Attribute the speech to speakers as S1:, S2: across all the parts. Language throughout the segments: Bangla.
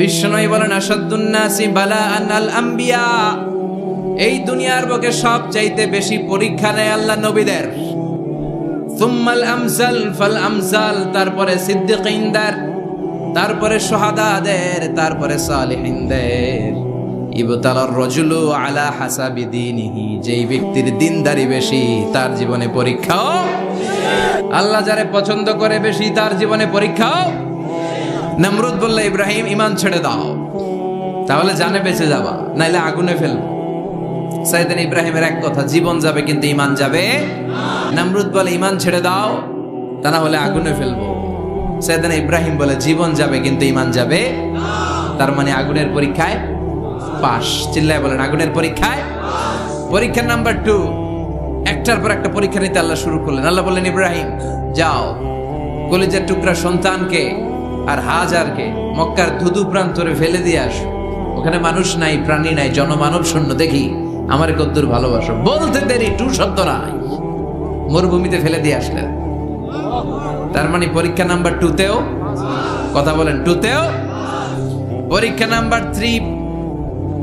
S1: বিশ্বনবী বলেন আসাদুন নাসি বালাআন আল আম্বিয়া, এই দুনিয়ার বুকে সবচাইতে বেশি পরীক্ষা নেয় আল্লাহ নবীদের। সুম্মাল আমসাল ফাল আমসাল, তারপরে সিদ্দিকীনদের, তারপরে শুহাদাদের, তারপরে সালিহিনদের। ইবতালার রাজুলু আলা হাসাবি দীনিহি, যেই ব্যক্তির দিনদারি বেশি তার জীবনে পরীক্ষাও। আল্লাহ যারে পছন্দ করে বেশি তার জীবনে পরীক্ষাও। নমরুদ বলল ইব্রাহিম ঈমান ছেড়ে দাও, তাহলে জানে বেঁচে যাবা, নাইলে আগুনে ফেলবো। সাইয়েদনা ইব্রাহিমের এক কথা, জীবন যাবে কিন্তু ঈমান যাবে। নমরুদ বলে ঈমান ছেড়ে দাও, তা না হলে আগুনে ফেলবো। সাইয়েদনা ইব্রাহিম বলে জীবন যাবে কিন্তু ঈমান যাবে। তার মানে আগুনের পরীক্ষায় পাস। চিল্লায় বলেন আগুনের পরীক্ষায়। পরীক্ষা নাম্বার 2, একটার পর একটা পরীক্ষা নিতে আল্লাহ শুরু করলেন। আল্লাহ বললেন ইব্রাহিম যাও, কলিজার টুকরা সন্তানকে আর হাজারকে মক্কার ধুধু প্রান্তরে ফেলে দিয়ে আসো। ওখানে মানুষ নাই, প্রাণী নাই, জনমানব শূন্য, দেখি আমার কদ্দুর ভালোবাসো। বলতে দেরি, টু শব্দ নাই, মরুভূমিতে ফেলে দিয়ে আসলেন। তার মানে পরীক্ষা নাম্বার 2তেও, কথা বলেন 2তেও। পরীক্ষা নাম্বার 3,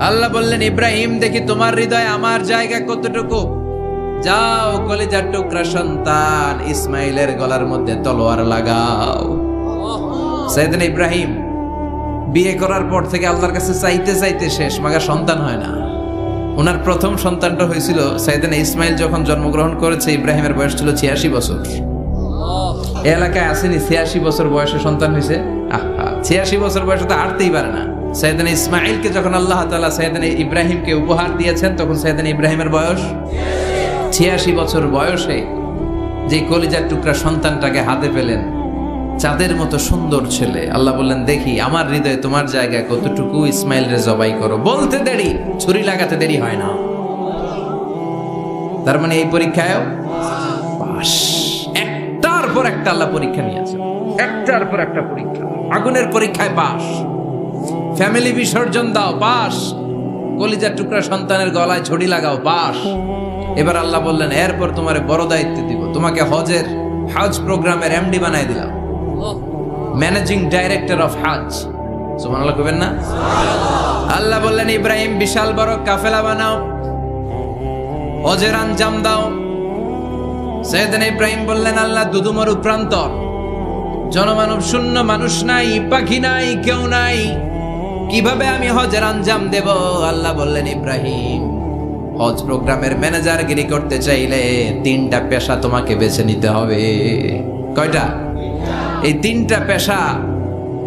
S1: আল্লাহ বললেন ইব্রাহিম দেখি তোমার হৃদয়ে আমার জায়গা কতটুকু। যাও কলিজার টুকরা সন্তান ইসমাইলের গলার মধ্যে তলোয়ার লাগাও। সাইয়েদনা ইব্রাহিম বিয়ে করার পর থেকে আল্লাহর কাছে চাইতে চাইতে শেষ, মাগা সন্তান হয় না। ওনার প্রথম সন্তানটা হয়েছিল সাইয়েদনা ইসমাইল যখন জন্মগ্রহণ করেছে, ইব্রাহিমের বয়স ছিল 86 বছর। এই এলাকায় আসেনি 86 বছর বয়সে সন্তান হয়েছে? 86 বছর বয়সে তো হাঁটতেই পারে না। সাইয়েদনা ইসমাইলকে যখন আল্লাহ তাআলা সাইয়েদনা ইব্রাহিমকে উপহার দিয়েছেন, তখন সাইয়েদনা ইব্রাহিমের বয়স 86 বছর বয়সে যে কলিজার টুকরা সন্তানটাকে হাতে পেলেন, চাঁদের মতো সুন্দর ছেলে। আল্লাহ বললেন দেখি আমার হৃদয়ে তোমার জায়গা কতটুকু, ইসমাইল রে জবাই করো। বলতে দেরি, ছুরি লাগাতে দেরি হয় না। তার মানে এই পরীক্ষায়ও পাস। একটার পর একটা আল্লাহ পরীক্ষা নিয়েছে, একটার পর একটা পরীক্ষা। আগুনের পরীক্ষায় পাস, ফ্যামিলি বিসর্জন দাও পাস, কলিজার টুকরা সন্তানের গলায় ছড়ি লাগাও পাস। এবার আল্লাহ বললেন এরপর তোমার বড় দায়িত্ব দিব, তোমাকে হজ প্রোগ্রামের এমডি বানাই দিলাম, ম্যানেজিং ডাইরেক্টর অফ হজ। সুবহানাল্লাহ কইবেন না? আল্লাহ বললেন ইব্রাহিম বিশাল বড় কাফেলা বানাও, হজের আঞ্জাম দাও। সাইয়েদনা ইব্রাহিম বললেন আল্লাহ দুদুমরু প্রান্তর, জনমানব শূন্য, মানুষ নাই, পাখি নাই, কেউ নাই, কিভাবে আমি হজের আঞ্জাম দেব? আল্লাহ বললেন ইব্রাহিম হজ প্রোগ্রামের ম্যানেজারগিরি করতে চাইলে 3টা পেশা তোমাকে বেছে নিতে হবে। কয়টা? এই 3টা পেশা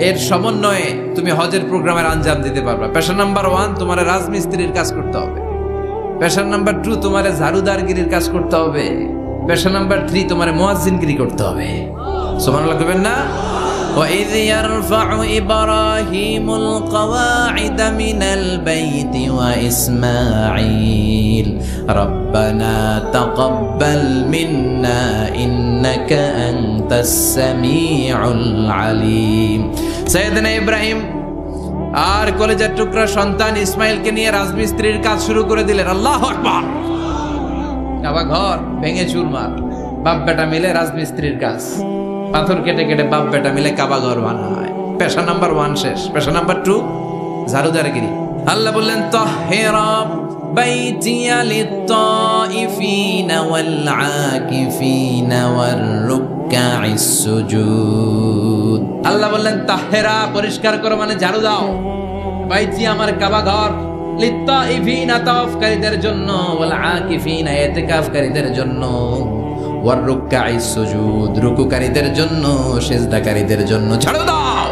S1: এর সমন্বয়ে তুমি হজের প্রোগ্রামের আঞ্জাম দিতে পারবে। পেশা নাম্বার 1 তোমার রাজমিস্ত্রির কাজ করতে হবে। পেশা নাম্বার 2 তোমার ঝাড়ুদারগিরির কাজ করতে হবে। পেশা নাম্বার 3 তোমার মুয়াজ্জিনগিরি করতে হবে। সুবহানাল্লাহ কইবেন না? وَإِذْ يَرْفَعُ إِبْرَاهِيمُ الْقَوَاعِدَ مِنَ الْبَيْتِ وَإِسْمَاعِيلُ رَبَّنَا تَقَبَّلْ مِنَّا إِنَّكَ أَنْتَ السَّمِيعُ الْعَلِيمُ। সাইয়েদনা ইব্রাহিম আর কলেজের টুকরা সন্তান ইসমাইলকে নিয়ে রাজমিস্ত্রির কাজ শুরু করে দিলেন। আল্লাহু আকবার। কাবা ঘর ভেঙে চুরমার, বাপ বেটা মিলে রাজমিস্ত্রির কাজ, পাথর কেটে কেটে বাপ বেটা মিলে কাবা ঘর বানায়। পেশা নাম্বার 1 শেষ। পেশা নাম্বার 2 ঝাড়ুদারগিরি। আল্লাহ বললেন তাহহিরা বাইতিয়া লিত-তাইফিনা ওয়াল-আকিফিনা ওয়ার-রুকআইস সুজুদ। আল্লাহ বললেন তাহহিরা পরিষ্কার করো, মানে ঝাড়ু দাও। বাইতি আমার কাবা ঘর, লিত-তাইফিনা তাওয়াফকারীদের জন্য, ওয়াল-আকিফিনা ইতিকাফকারীদের জন্য, ওয়ার-রুকআইস সুজুদ রুকুকারীদের জন্য, সিজদাকারীদের জন্য। ঝাড়ু দাও।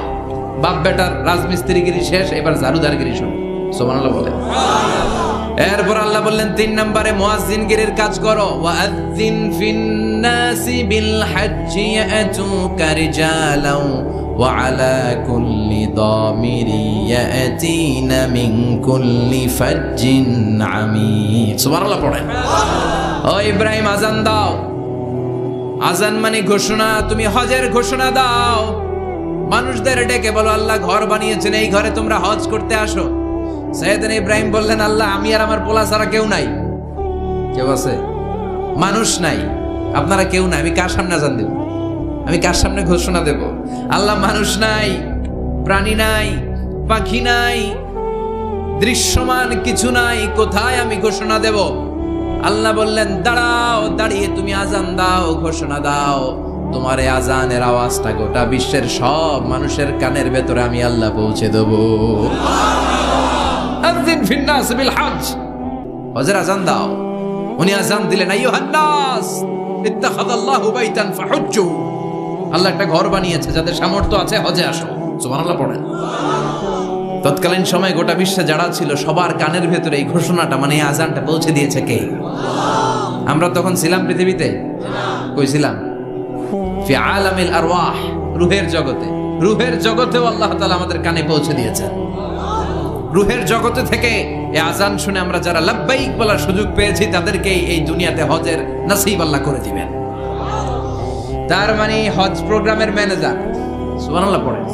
S1: বাপ বেটার রাজমিস্ত্রিগিরি শেষ, এবার ঝাড়ুদারগিরি শুরু। সুবহানাল্লাহ বলেন। এরপর আল্লাহ বললেন 3 নম্বরে মুয়াজ্জিনগিরির কাজ করো। ওয়াআযিন ফিন-নাসি বিল-হাজ্জি ইয়াতুকা রিজালাও ওয়া আলা কুল্লি দামিরি ইয়াতিনা মিন কুল্লি ফাজ্জিন আমিক। সুবহানাল্লাহ পড়েন। ও ইব্রাহিম আযান দাও। আযান মানে ঘোষণা, তুমি হজের ঘোষণা দাও। মানুষদের ডেকে বলো আল্লাহ ঘর বানিয়েছেন, এই ঘরে তোমরা হজ করতে আসো। সাইয়েদনা ইব্রাহিম বললেন আল্লাহ আমি আর আমার পোলা ছাড়া কেউ নাই। কেউ আছে? মানুষ নাই, আপনারা কেউ নাই, আমি কার সামনে আযান দেব? আমি কার সামনে ঘোষণা দেব? আল্লাহ মানুষ নাই, প্রাণী নাই, পাখি নাই, দৃশ্যমান কিছু নাই, কোথায় আমি ঘোষণা দেব? আল্লাহ বললেন দাঁড়াও, দাঁড়িয়ে তুমি আজান দাও, ঘোষণা দাও। তোমার এই আজানের আওয়াজটা গোটা বিশ্বের সব মানুষের কানের ভেতরে আমি আল্লাহ পৌঁছে দেব। আযিন ফিন নাস বিল হজ, হজের আজান দাও। উনি আজান দিলেন, আইয়ুহান নাস ইত্তাখাযাল্লাহু বাইতান ফাহুজ্জু। আল্লাহ একটা ঘর বানিয়েছে, যাদের সামর্থ্য আছে হজে আসো। সুবহানাল্লাহ পড়েন। তৎকালীন সময় গোটা বিশ্বে যারা ছিল সবার কানের ভেতরে এই ঘোষণাটা, মানে এই আজানটা পৌঁছে দিয়েছে কে? আমরা তখন ছিলাম পৃথিবীতে? কই ছিলাম? ফি আলামিল আরওয়াহ, রূহের জগতে। রূহের জগতেও আল্লাহ তাআলা আমাদের কানে পৌঁছে দিয়েছেন। রূহের জগতে থেকে এই আজান শুনে আমরা যারা লাব্বাইক বলার সুযোগ পেয়েছি, তাদেরকেই এই দুনিয়াতে হজের নসিব আল্লাহ করে দিবেন। তার মানে হজ প্রোগ্রামের ম্যানেজার। সুবহানাল্লাহ পড়েন।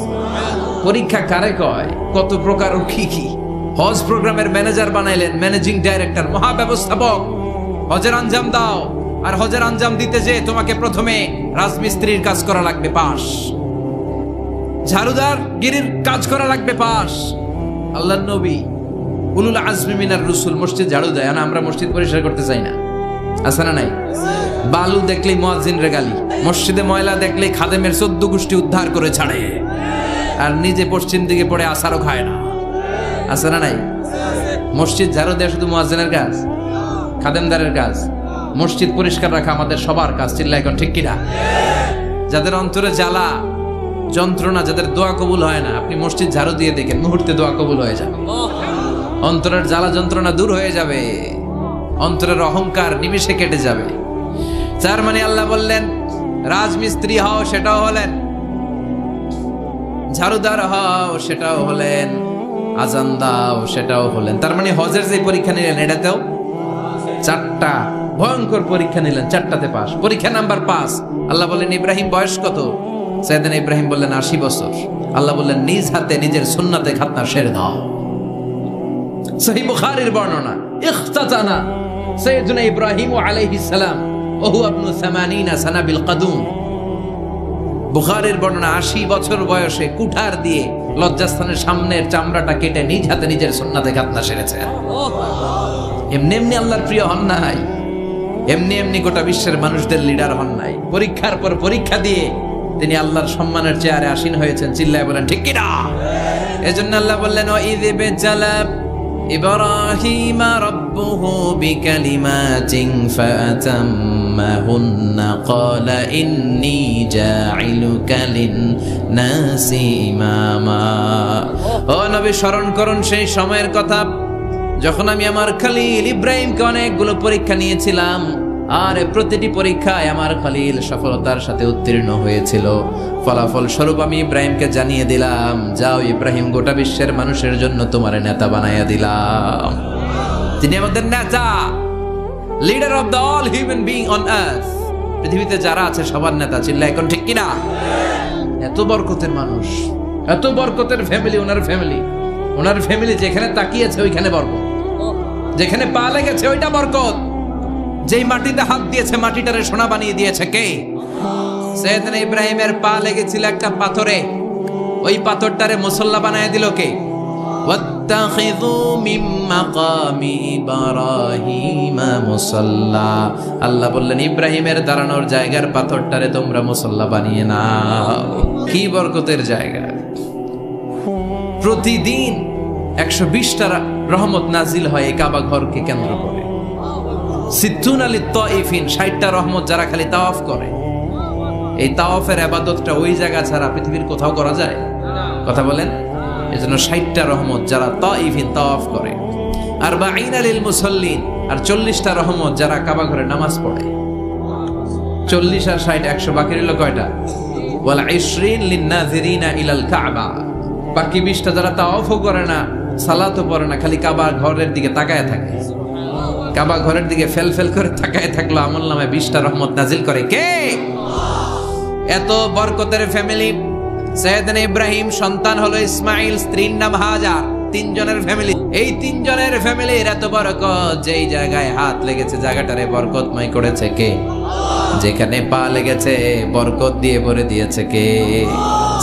S1: পরীক্ষা কারে কয়? কত প্রকার ও কি কি। হজ প্রোগ্রামের ম্যানেজার বানাইলেন, ম্যানেজিং ডাইরেক্টর, মহাব্যবস্থাপক। হজের আঞ্জাম দাও, আর হজের আঞ্জাম দিতে যে তোমাকে প্রথমে রাজমিস্ত্রির কাজ করা লাগবে, পাস। ঝাড়ুদার গিরির কাজ করা লাগবে, পাস। আল্লাহর নবী উলুল আজমি মিনার রসুল মসজিদ ঝাড়ু দেয়, না আমরা মসজিদ পরিষ্কার করতে চাই না? আছে না নাই? বালু দেখলেই মুয়াজ্জিনের গালি, মসজিদে ময়লা দেখলেই খাদেমের 14 গোষ্ঠী উদ্ধার করে ছাড়ে, আর নিজে পশ্চিম দিকে পড়ে আসারও খায় না। আছে না নাই? মসজিদ ঝাড়ু দেওয়া শুধু মুয়াজ্জিনের কাজ, খাদেমদারের কাজ। মসজিদ পরিষ্কার রাখা আমাদের সবার কাজ। চিল্লা এখন ঠিক কিনা? যাদের অন্তরে জ্বালা যন্ত্রণা, যাদের দোয়া কবুল হয় না, আপনি মসজিদ ঝাড়ু দিয়ে দেখেন, মুহূর্তে দোয়া কবুল হয়ে যাবে। অন্তরের জ্বালা যন্ত্রণা দূর হয়ে যাবে, অন্তরের অহংকার নিমিষে কেটে যাবে। তার মানে আল্লাহ বললেন রাজমিস্ত্রি হও, সেটাও হলেন। ঝাড়ুদার হও, সেটাও হলেন। আজান দাও, সেটাও হলেন। তার মানে হজের যে পরীক্ষা নিলেন, এটাতেও 4টা ভয়ঙ্কর পরীক্ষা নিলেন, 4টাতে পাস। পরীক্ষা নাম্বার 5। আল্লাহ বললেন ইব্রাহিম বয়স কত? সাইয়েদনা ইব্রাহিম বললেন 80 বছর। আল্লাহ বললেন নিজ হাতে নিজের সুন্নাতে খাতনা সেরে দাও। সহিহ বুখারীর বর্ণনা, ইখতাতানা সাইয়েদনা ইব্রাহিম আলাইহিস সালাম ওহু ইবনু 80 সানা বিল কদুম। বুখারীর বর্ণনা, 80 বছর বয়সে কুঠার দিয়ে লজ্জাস্থানের সামনের চামড়াটা কেটে নিজ হাতে নিজের সুন্নাতে খাতনা সেরেছে। এমনি এমনি আল্লাহর প্রিয় হন নাই, এমনি এমনি গোটা বিশ্বের মানুষদের লিডার হন নাই। পরীক্ষার পর পরীক্ষা দিয়ে তিনি আল্লাহর সম্মানের চেয়ারে আসীন হয়েছেন। চিল্লায় বলেন ঠিক কিনা? এজন্য আল্লাহ বললেন ওয়াইয বিজালা ইব্রাহিম রাব্বুহু বিকালিমাতিন ফাআতাম্মাহুন্না ক্বালা ইন্নী জাঈলুকা লিন-নাসি ইমামা। ও নবী, স্মরণ করুন সেই সময়ের কথা যখন আমি আমার খলিল ইব্রাহিমকে অনেকগুলো পরীক্ষা নিয়েছিলাম, আর প্রতিটি পরীক্ষায় আমার খলিল সফলতার সাথে উত্তীর্ণ হয়েছিল। ফলাফল স্বরূপ আমি ইব্রাহিমকে জানিয়ে দিলাম, যাও ইব্রাহিম, গোটা বিশ্বের মানুষের জন্য তোমার নেতা বানাইয়া দিলাম। তিনি আমাদের নেতা, leader of the all human being on earth. পৃথিবীতে যারা আছে সবার নেতা। চিল্লা এখন ঠিক কিনা? এত বরকতের মানুষ, এত বরকতের ফ্যামিলি, ওনার ফ্যামিলি যেখানে তাকিয়েছে ওইখানে বরকত, যেখানে পা লেগেছে ওইটা বরকত। যেই মাটিতে হাত দিয়েছে মাটিটারে সোনা বানিয়ে দিয়েছে কে? সাইয়েদনা ইব্রাহিমের পা লেগেছিল একটা পাথরে, ওই পাথরটারে মুসল্লা বানিয়ে দিল কে? ওয়াত্তাখিযু মিন মাকামি ইব্রাহিমা মুসাল্লা। আল্লাহ বললেন ইব্রাহিমের দাঁড়ানোর জায়গার পাথরটারে তোমরা মুসল্লা বানিয়ে নাও। কি বরকতের জায়গা! প্রতিদিন 120টা রহমত নাজিল হয় এই কাবা ঘরকে কেন্দ্র করে। 60টা রহমত যারা খালি তাওয়াফ করে। এই তাওয়াফের ইবাদতটা ওই জায়গা ছাড়া পৃথিবীর কোথাও করা যায়? কথা বলেন। এজন্য 60টা রহমত যারা তাইফিন তাওয়াফ করে, 40 লিল মুসাল্লিন, আর 40টা রহমত যারা কাবা ঘরে নামাজ পড়ে। 40 আর 60 100, বাকি রইল কয়টা? ওয়াল 20 লিন নাযিরিনা ইলাল কাবা। বাকি 20টা যারা তাওয়াফও করে না, সালাতও পড়ে না, খালি কাবা ঘরের দিকে তাকায় থাকে। কাবা ঘরের দিকে ফেল ফেল করে তাকায় থাকলো, আমলনামায় 20টা রহমত নাজিল করে কে? এত বরকতের ফ্যামিলি। সাইয়েদনা ইব্রাহিম সন্তান হলো ইসমাইল, স্ত্রীর নাম হাজার। 3 জনের ফ্যামিলি। এই 3 জনের ফ্যামিলির এত বরকত, যেই জায়গায় হাত লেগেছে জায়গাটারে বরকতময় করেছে কে? যেখানে পা লেগেছে বরকত দিয়ে ভরে দিয়েছে কে?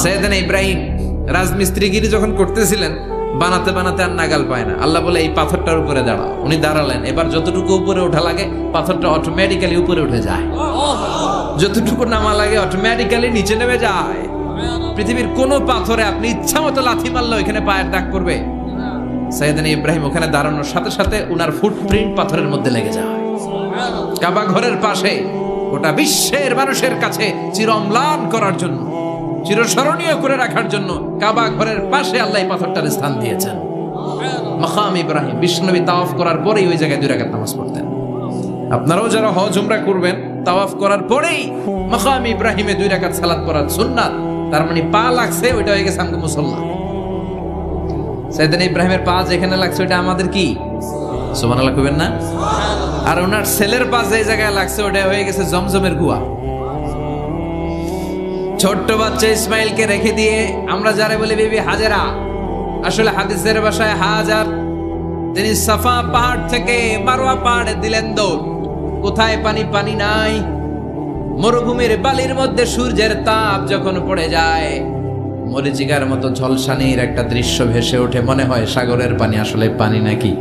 S1: সাইয়েদনা ইব্রাহিম রাজমিস্ত্রিগিরি যখন করতেছিলেন, বানাতে বানাতে আর নাগাল পায় না, আল্লাহ বলে এই পাথরটার উপরে দাঁড়াও। উনি দাঁড়ালেন, এবার যতটুকু উপরে ওঠা লাগে পাথরটা অটোমেটিক্যালি উপরে উঠে যায়, যতটুকু নামা লাগে অটোমেটিক্যালি নিচে নেমে যায়। পৃথিবীর কোন পাথরে আপনি ইচ্ছা মতো লাথি মারলে এখানে পায়ের দাগ করবে? সাইয়েদনা ইব্রাহিম ওখানে দাঁড়ানোর সাথে সাথে উনার ফুটপ্রিন্ট পাথরের মধ্যে লেগে যায়। কাবা ঘরের পাশে গোটা বিশ্বের মানুষের কাছে চিরম্লান করার জন্য, চিরস্মরণীয় করে রাখার জন্য কাবা ঘরের পাশে আল্লাহ পাথরটার স্থান দিয়েছেন। মাকাম ইব্রাহিম, বিশ্বনবী তাওয়াফ করার পরেই ওই জায়গায় 2 রাকাত নামাজ পড়তেন। আপনারাও যারা হজ উমরা করবেন, তাওয়াফ করার পরেই মাকাম ইব্রাহিমে 2 রাকাত সালাত পড়ার সুন্নাত। তার মানে পা লাগছে, ওইটা হয়ে গেছে আমগো মুসল্লা। সাইয়েদনা ইব্রাহিমের পা যেখানে লাগছে ওইটা আমাদের কি? সুবহানাল্লাহ কইবেন না? আর ওনার ছেলের পা যে জায়গায় লাগছে ওটা হয়ে গেছে জমজমের কুয়া। ছোট্ট বাচ্চা ইসমাইলকে রেখে দিয়ে আমরা যারা বলি বিবি হাজেরা, আসলে হাদিসের ভাষায় হাজার, তিনি সাফা পাহাড় থেকে মারওয়া পাহাড়ে দিলেন দৌড়। কোথায় পানি? পানি নাই। মরুভূমির বালির মধ্যে সূর্যের তাপ যখন পড়ে যায়, মরিচিকার মতো ঝলসানির একটা দৃশ্য ভেসে ওঠে, মনে হয় সাগরের পানি, আসলে পানি নাকি।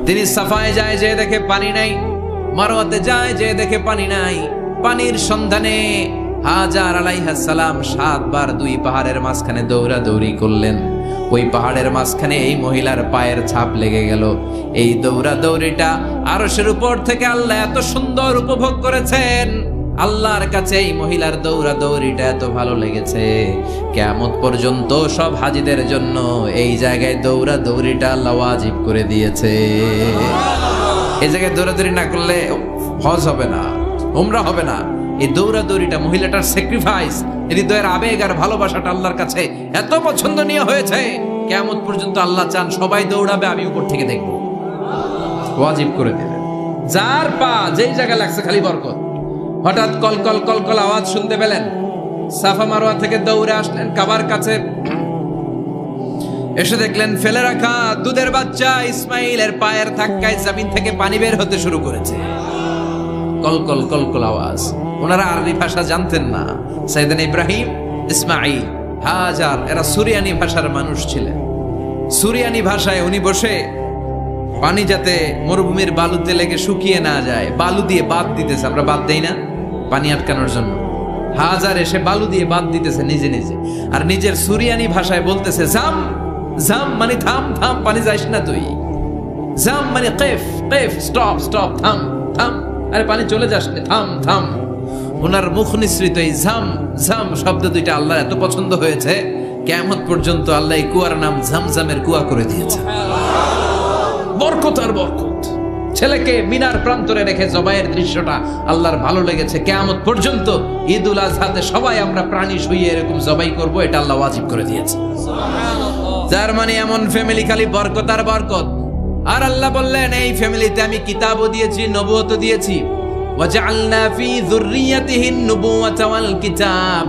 S1: তিনি সাফায় যায়, যে দেখে পানি নাই। মারওয়াতে যায়, যে দেখে পানি নাই। পানির সন্ধানে হাজার আলাইহিস সালাম 7 বার 2 পাহাড়ের মাঝখানে দৌড়াদৌড়ি করলেন। ওই পাহাড়ের মাঝখানে এই মহিলার পায়ের ছাপ লেগে গেল। এই দৌড়াদৌড়িটা আরশের উপর থেকে আল্লাহ এত সুন্দর উপভোগ করেছেন। আল্লাহর কাছে এই মহিলার দৌড়াদৌড়িটা এত ভালো লেগেছে, কিয়ামত পর্যন্ত সব হাজীদের জন্য এই জায়গায় দৌড়াদৌড়িটা আল্লাহ ওয়াজিব করে দিয়েছে। এই জায়গায় দৌড়াদৌড়ি না করলে হজ হবে না, উমরা হবে না। এই দৌড়াদৌড়িটা, মহিলাটার স্যাক্রিফাইস, হৃদয়ের আবেগ আর ভালোবাসাটা আল্লাহর কাছে এত পছন্দনীয় হয়েছে, কিয়ামত পর্যন্ত আল্লাহ চান সবাই দৌড়াবে, আমি উপর থেকে দেখব। ওয়াজিব করে দিলেন। যার পা যেই জায়গায় লাগছে খালি বরকত। হঠাৎ কলকল কলকল আওয়াজ শুনতে পেলেন, সাফা মারওয়া থেকে দৌড়ে আসলেন কাবার কাছে। এসে দেখলেন ফেলে রাখা দুধের বাচ্চা ইসমাইলের পায়ের ধাক্কায় জমিন থেকে পানি বের হতে শুরু করেছে। কলকল কলকল আওয়াজ। ওনারা আরবি ভাষা জানতেন না। সাইয়েদনা ইব্রাহিম, ইসমাইল, হাজার এরা সুরিয়ানি ভাষার মানুষ ছিলেন। সুরিয়ানি ভাষায় উনি বসে পানি যাতে মরুভূমির বালুতে লেগে শুকিয়ে না যায়, বালু দিয়ে বাঁধ দিতেছে। আমরা বাঁধ দেই না পানি আটকানোর জন্য? হাজার এসে বালু দিয়ে বাঁধ দিতেছে নিজে নিজে, আর নিজের সুরিয়ানি ভাষায় বলতেছে জাম জাম, মানে থাম থাম, পানি যাইস না তুই। জাম মানে কেফ কেফ, স্টপ স্টপ, থাম থাম, আরে পানি চলে যাস না, থাম থাম। ওনার মুখ নিঃসৃত এই ঝাম ঝাম শব্দ দুইটা আল্লাহ এত পছন্দ হয়েছে, কিয়ামত পর্যন্ত আল্লাহ এই কুয়ার নাম ঝমঝমের কুয়া করে দিয়েছে। বরকত আর বরকত। ছেলেকে মিনার প্রান্তরে রেখে জবাইয়ের দৃশ্যটা আল্লাহর ভালো লেগেছে। কিয়ামত পর্যন্ত ঈদুল আজহাতে সবাই আমরা প্রাণী শুইয়ে এরকম জবাই করব, এটা আল্লাহ ওয়াজিব করে দিয়েছে। যার মানে এমন ফ্যামিলি খালি বরকত আর বরকত। আর আল্লাহ বললেন এই ফ্যামিলিতে আমি কিতাবও দিয়েছি, নবুয়তও দিয়েছি। ওয়াজআলনা ফি যুররিয়াতিহি আন-নুবুওয়াতা ওয়াল কিতাব।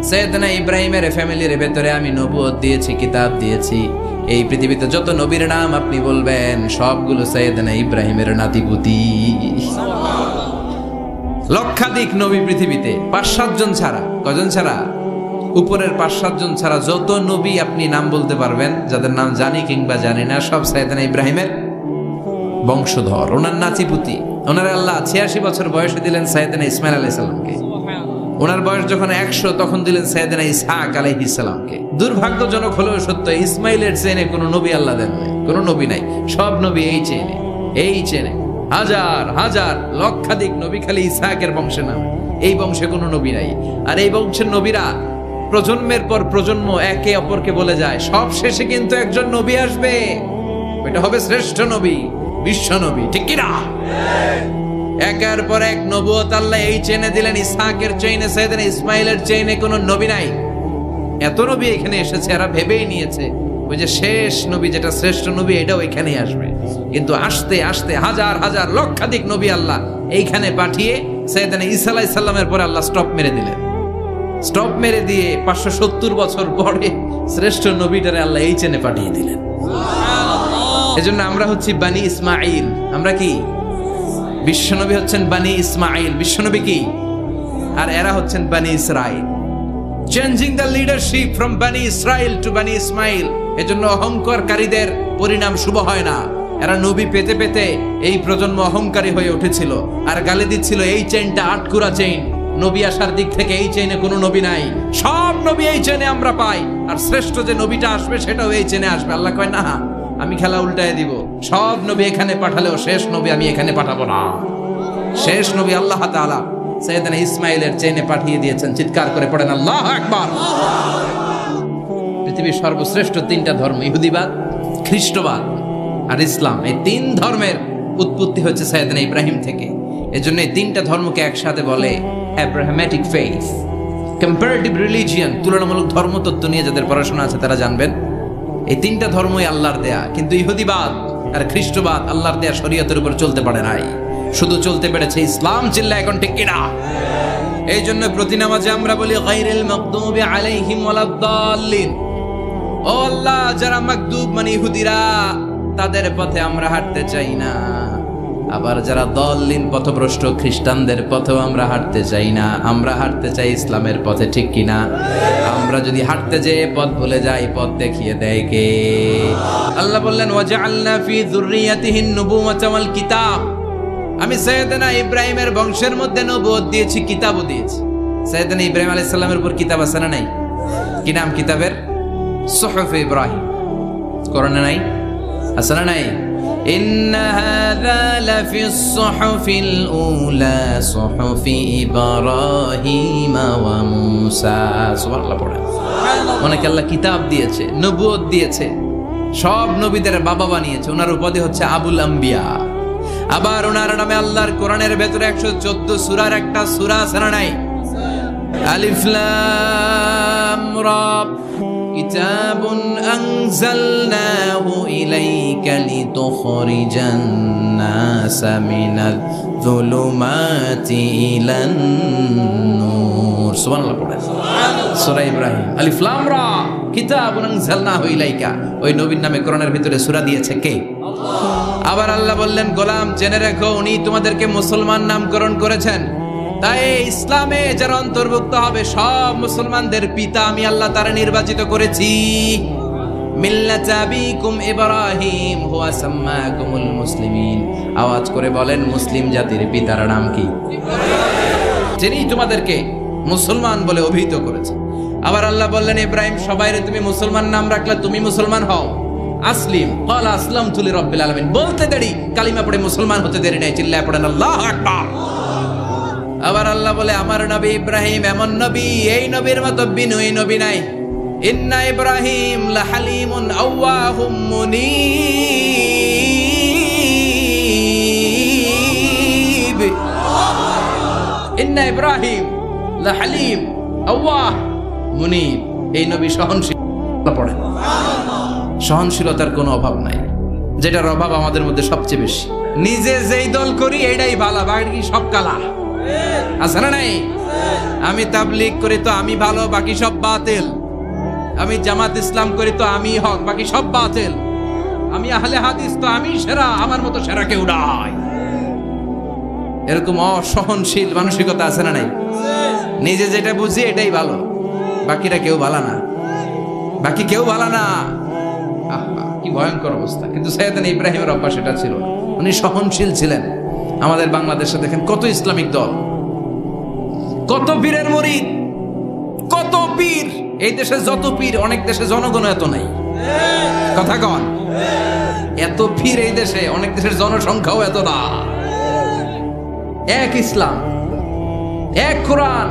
S1: সাইয়েদনা ইব্রাহিমের ফ্যামিলির ভেতরে আমি নবুয়ত দিয়েছি, কিতাব দিয়েছি। এই পৃথিবীতে যত নবীর নাম আপনি বলবেন সবগুলো সাইয়েদনা ইব্রাহিমের নাতিপুতি। লক্ষাধিক নবী পৃথিবীতে, 5-7 জন ছাড়া। কজন ছাড়া? উপরের 5-7 জন ছাড়া যত নবী আপনি নাম বলতে পারবেন, যাদের নাম জানি কিংবা জানি না, সব সাইয়েদনা ইব্রাহিমের বংশধর, ওনার নাতিপুতি। ওনার আল্লাহ 86 বছর বয়সে দিলেন সাইয়েদনা ইসমাইল আলাইহিস সালামকে। ওনার বয়স যখন 100 তখন দিলেন সাইয়েদনা ইসহাক আলাইহিস সালামকে। দুর্ভাগ্যজনক হলেও সত্য, ইসমাইলের চেনে কোনো নবী আল্লাহ দেন নাই, কোনো নবী নাই। সব নবী এই চেনে, এই চেনে। হাজার হাজার লক্ষাধিক নবী খালি ইসহাকের বংশে নাম, এই বংশে কোনো নবী নাই। আর এই বংশের নবীরা প্রজন্মের পর প্রজন্ম একে অপরকে বলে যায়, সব শেষে কিন্তু একজন নবী আসবে, এটা হবে শ্রেষ্ঠ নবী, বিশ্ব নবী। ঠিক কি না? একের পর এক নবুয়ত আল্লাহ এই চেনে দিলেন। ইসহাকের চেইনে, সাইয়েদনা ইসমাইলের চেইনে কোনো নবী নাই। এত নবী এখানে এসেছে, এরা ভেবেই নিয়েছে ওই যে শেষ নবী যেটা শ্রেষ্ঠ নবী এটাও এখানেই আসবে। কিন্তু আস্তে আস্তে হাজার হাজার লক্ষাধিক নবী আল্লাহ এইখানে পাঠিয়ে সাইয়েদনা ঈসা আলাইহিস সালামের পরে আল্লাহ স্টপ মেরে দিলেন। স্টপ মেরে দিয়ে 570 বছর পরে শ্রেষ্ঠ নবীটারে আল্লাহ এই চেনে পাঠিয়ে দিলেন। এজন্য আমরা হচ্ছি বানি ইসমাইল। আমরা কি? বিশ্বনবী হচ্ছেন বানি ইসমাইল, বিশ্বনবী কি? আর এরা হচ্ছেন বানি Israil. Changing the leadership from বানি ইসরাইল টু বানি ইসমাইল। এজন্য অহংকারীদের পরিণাম শুভ হয় না। এরা নবী পেতে পেতে এই প্রজন্ম অহংকারী হয়ে উঠেছিল আর গালি দিচ্ছিল এই চেইনটা আটকুরা চেইন, নবী আসার দিক থেকে এই চেইনে কোনো নবী নাই, সব নবী এই চেইনে আমরা পাই, আর শ্রেষ্ঠ যে নবীটা আসবে সেটাও এই চেইনে আসবে। আল্লাহ কয় না, আমি খেলা উল্টায় দিব, সব নবী এখানে পাঠালেও শেষ নবী আমি এখানে পাঠাবো না। শেষ নবী আল্লাহ তাআলা সাইয়েদনা ইসমাইলের চেইনে পাঠিয়ে দিয়েছেন। চিৎকার করে পড়েন আল্লাহু আকবার। পৃথিবীর সর্বশ্রেষ্ঠ তিনটা ধর্ম, ইহুদিবাদ, খ্রিস্টবাদ আর ইসলাম, এই তিন ধর্মের উৎপত্তি হচ্ছে সাইয়েদনা ইব্রাহিম থেকে। এজন্য এই তিনটা ধর্মকে একসাথে বলে অ্যাব্রাহামেটিক ফেইথ। কম্পারেটিভ রিলিজিয়ন, তুলনামূলক ধর্মতত্ত্ব নিয়ে যাদের পড়াশোনা আছে তারা জানবেন এই তিনটা ধর্মই আল্লাহর দেয়া। কিন্তু ইহুদিবাদ আর খ্রিস্টবাদ আল্লাহর দেয়া শরীয়তের উপর চলতে পারে নাই, শুধু চলতে পেরেছে ইসলাম। চিল্লা এখন ঠিক কিনা? এই জন্য প্রতি নামাজে আমরা বলি গায়রিল মাগদুবি আলাইহিম ওয়ালাদ-দাল্লিন। ও আল্লাহ, যারা মাগদুব মানে ইহুদিরা, তাদের পথে আমরা হাঁটতে চাই না। আবার যারা দল্লিন পথভ্রষ্ট খ্রিস্টানদের পথেও আমরা হাঁটতে চাই না। আমরা হাঁটতে চাই ইসলামের পথে, ঠিক কিনা? আমরা যদি হাঁটতে যেয়ে পথ ভুলে যাই, পথ দেখিয়ে দেয় কে? আল্লাহ বললেন ওয়াজআলনা ফি যুররিয়াতিহিন নুবুওয়াতা ওয়াল কিতাব। আমি সাইয়েদনা ইব্রাহিমের বংশের মধ্যে নবুয়ত দিয়েছি, কিতাবও দিয়েছি। সাইয়েদনা ইব্রাহিম আলাইহিস সালামের উপর কিতাব আছে না নাই? কি নাম কিতাবের? সুহুফ ইব্রাহিম। কোরআনে নাই? আছে না নাই? ইন্না হাযা লাফিস সুহুফিল উলা সুহুফি ইব্রাহিম ওয়া মূসা। সুবহানাল্লাহ পড়েন। অনেক আল্লাহ কিতাব দিয়েছে, নবুয়ত দিয়েছে, সব নবীদের বাবা বানিয়েছে। ওনার উপাধি হচ্ছে আবুল আম্বিয়া। আবার ওনার নামে আল্লাহর কোরআনের ভেতরে 114 সূরার একটা সূরা আছে না নাই? আলিফ লাম রা কিতাবুন আনজালনাহু ইলাইকা লিতুখরিজান নাসা মিনাল যুলুমাতি ইলান নূর। সুবহানাল্লাহ পড়েন। সূরা ইব্রাহিম, আলিফ লাম রা কিতাবুন আনজালনাহু ইলাইকা। ওই নবীর নামে কোরআনের ভিতরে সূরা দিয়েছে কে? আবার আল্লাহ বললেন, গোলাম জেনে রেখো, উনি তোমাদেরকে মুসলমান নামকরণ করেছেন। তাই ইসলামে যারা অন্তর্ভুক্ত হবে সব মুসলমানদের পিতা আমি আল্লাহ তারা নির্বাচিত করেছি। মিল্লাত আবিকুম ইব্রাহিম হুয়া সাম্মাকুমুল মুসলিমিন। আওয়াজ করে বলেন, মুসলিম জাতির পিতার নাম কি? যিনি তোমাদেরকে মুসলমান বলে অভিহিত করেছে। আবার আল্লাহ বললেন, ইব্রাহিম সবাইরে তুমি মুসলমান নাম রাখলে, তুমি মুসলমান হও। আসলিম ক্বালা আসলামতু লিরাব্বিল আলামিন। বলতে দেরি, কালিমা পড়ে মুসলমান হতে দেরি নাই। চিল্লায় পড়েন আল্লাহু আকবার। আবার আল্লাহ বলে, আমার নবী ইব্রাহিম এমন নবী, এই নবীর মতো বিনয়ী নবী নাই। ইন্না ইব্রাহিম লাহালিমুন আওয়াহুম মুনীব। ইন্না ইব্রাহিম লাহালিম আওয়াহ মুনীব। এই নবী সহনশীল। পড়েন, সহনশীলতার কোনো অভাব নাই, যেটার অভাব আমাদের মধ্যে সবচেয়ে বেশি। নিজে যেই দল করি এটাই ভালো, বাকি সব কালা। আছে না নাই? আমি তাবলীগ করি তো আমি ভালো, বাকি সব বাতিল। আমি জামাত ইসলাম করি তো আমি হক, বাকি সব বাতিল। আমি আহলে হাদিস তো আমি সেরা, আমার মতো সেরা কেউ নাই। এরকম অসহনশীল মানসিকতা আছে না নাই? নিজে যেটা বুঝি এটাই ভালো, বাকিরা কেউ ভালো না, বাকি কেউ ভালো না। কি ভয়ঙ্কর অবস্থা। কিন্তু সাইয়েদনা ইব্রাহিমের অভ্যাস এটা ছিল, উনি সহনশীল ছিলেন। আমাদের বাংলাদেশে দেখেন কত ইসলামিক দল, কত পীরের মুরিদ, কত পীর। এই দেশে যত পীর, অনেক দেশে জনগণ এত নাই। কথা কন, এত পীর এই দেশে, অনেক দেশের জনসংখ্যাও এত না। এক ইসলাম, এক কোরআন,